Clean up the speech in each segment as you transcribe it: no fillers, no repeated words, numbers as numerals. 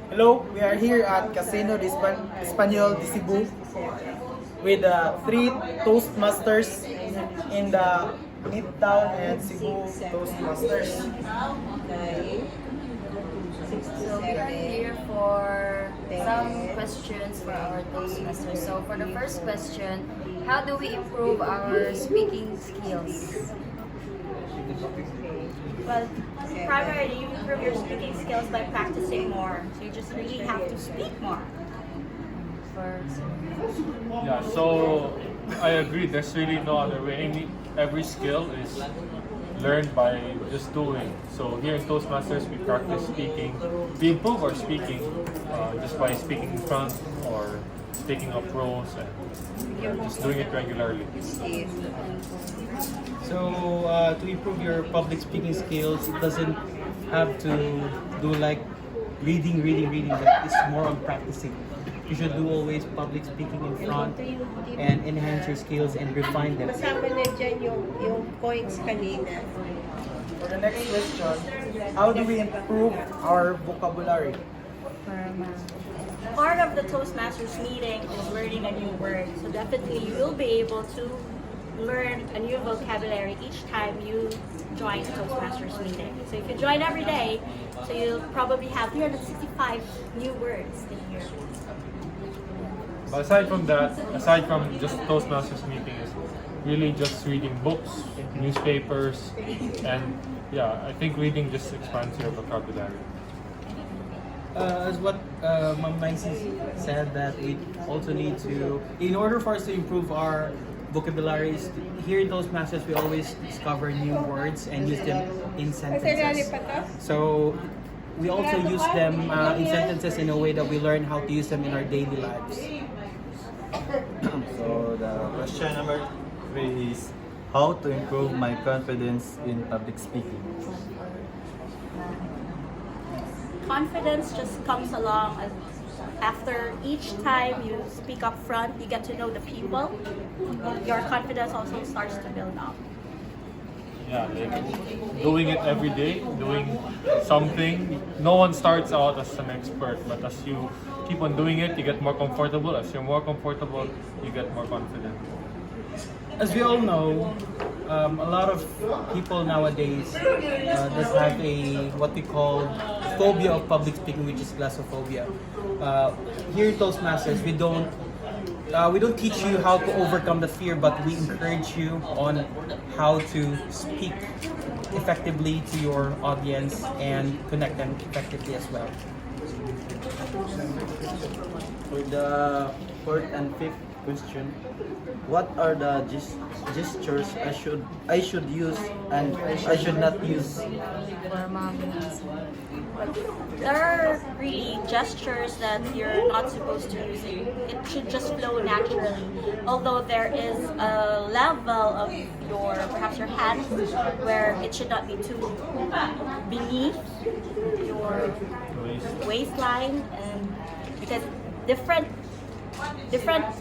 Hello, we are here at Casino de Español de Cebu with three Toastmasters in the Midtown and Cebu Toastmasters. Okay. So we are here for some questions for our Toastmasters. So for the first question, how do we improve our speaking skills? Well, primarily you improve your speaking skills by practicing more. So you just really have to speak more. For Yeah, so I agree. There's really no other way. Every skill is learned by just doing. So here in Toastmasters, we practice speaking. We improve our speaking just by speaking in front or taking up roles and just doing it regularly. So to improve your public speaking skills, it doesn't have to do like reading, but it's more on practicing. You should do always public speaking in front and enhance your skills and refine them. Kasama na dyan yung points kanina. For the next question, how do we improve our vocabulary? Part of the Toastmasters meeting is learning a new word. So definitely you will be able to learn a new vocabulary each time you join a Toastmasters meeting. So if you join every day, so you'll probably have 365 new words in here. But aside from that, aside from just Toastmasters meeting, is really just reading books, newspapers, and yeah, I think reading just expands your vocabulary. As what Ma'am Nicey said, that we also need to, in order for us to improve our vocabularies, here in Toastmasters we always discover new words and use them in sentences. So we also use them in sentences in a way that we learn how to use them in our daily lives. So the question number 3 is how to improve my confidence in public speaking. Confidence just comes along as after each time you speak up front, you get to know the people. Your confidence also starts to build up. Yeah, like doing it every day, doing something. No one starts out as an expert, but as you keep on doing it, you get more comfortable. As you're more comfortable, you get more confident. As we all know, a lot of people nowadays just have a what we call phobia of public speaking, which is glossophobia. Here in Toastmasters, we don't teach you how to overcome the fear, but we encourage you on how to speak effectively to your audience and connect them effectively as well. For the fourth and fifth question, what are the gestures I should use and I should not use? for mom. There are really gestures that you're not supposed to use. It should just flow naturally. Although there is a level of perhaps your hands where it should not be too beneath your waistline, and because different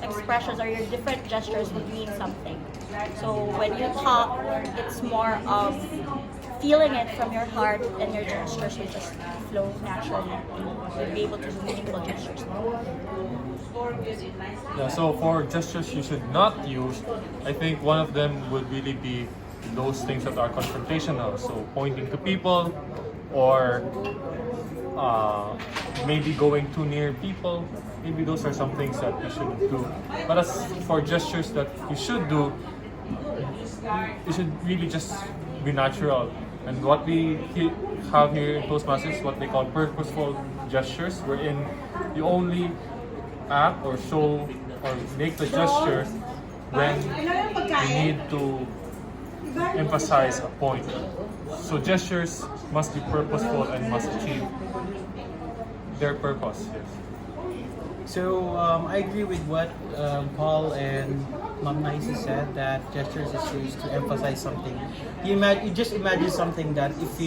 expressions or your different gestures would mean something. So when you talk, it's more of feeling it from your heart, and your gestures will just flow naturally. You'll be able to do meaningful gestures. Yeah, so for gestures you should not use, I think one of them would really be those things that are confrontational. So pointing to people, or maybe going too near people. Maybe those are some things that you shouldn't do. But as for gestures that you should do, you should really just be natural. And what we have here in Toastmasters is what they call purposeful gestures, wherein you only act or show or make the gesture when you need to emphasize a point. So gestures must be purposeful and must achieve their purpose. Yes. So I agree with what Paul and Ma'am Nicey said, that gestures is used to emphasize something. You just imagine something that if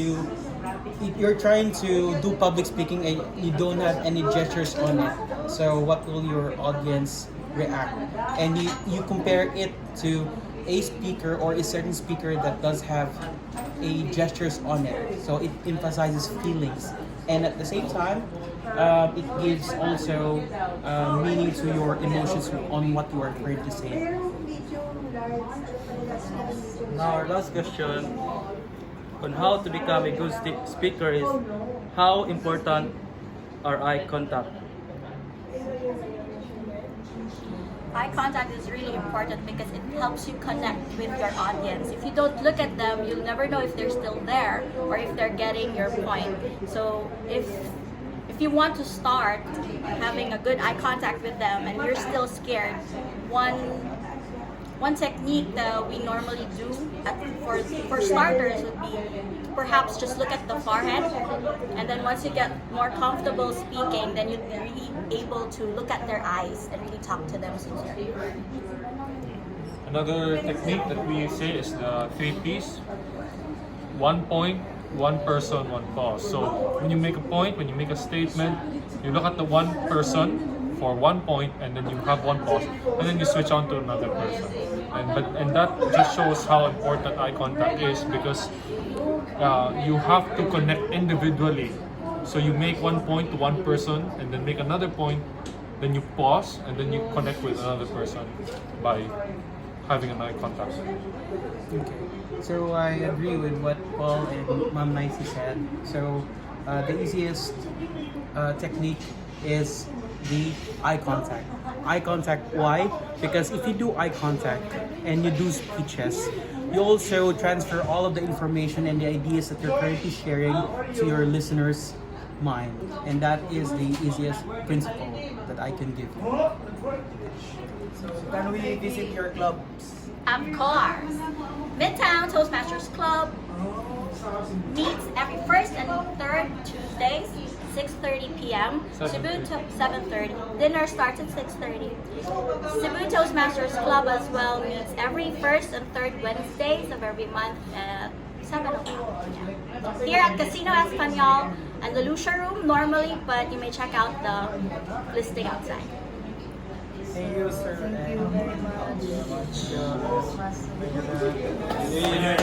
you're trying to do public speaking and you don't have any gestures on it, so what will your audience react? And you compare it to a speaker or a certain speaker that does have a gestures on it, so it emphasizes feelings and at the same time, it gives also meaning to your emotions on what you are trying to say. Now our last question on how to become a good speaker is how important are eye contact? Eye contact is really important because it helps you connect with your audience. If you don't look at them, you'll never know if they're still there or if they're getting your point. So if you want to start having a good eye contact with them and you're still scared, one technique that we normally do for starters would be perhaps just look at the forehead, and then once you get more comfortable speaking, then you'd be really able to look at their eyes and really talk to them sincerely. Another technique that we say is the 3 Ps. 1 point, 1 person, 1 pause. So when you make a point, when you make a statement, you look at the one person for 1 point, and then you have 1 pause, and then you switch on to another person. And that just shows how important eye contact is, because you have to connect individually. So you make 1 point to 1 person, and then make another point, then you pause, and then you connect with another person by having an eye contact. Okay. So I agree with what Paul and Ma'am Nicey said. So the easiest technique is the eye contact. Eye contact, why? Because if you do eye contact and you do speeches, you also transfer all of the information and the ideas that you're currently sharing to your listeners' mind. And that is the easiest principle that I can give you. So can we visit your clubs? Of course. Midtown Toastmasters Club meets every first and third Tuesdays, 6:30 p.m. Cebu to 7:30. Dinner starts at 6:30. Cebu Toastmasters Club as well meets every first and third Wednesdays of every month at 7 o'clock. Here at Casino Espanol and the Lucia Room normally, but you may check out the listing outside. Thank you, sir. Thank you very much. Thank you.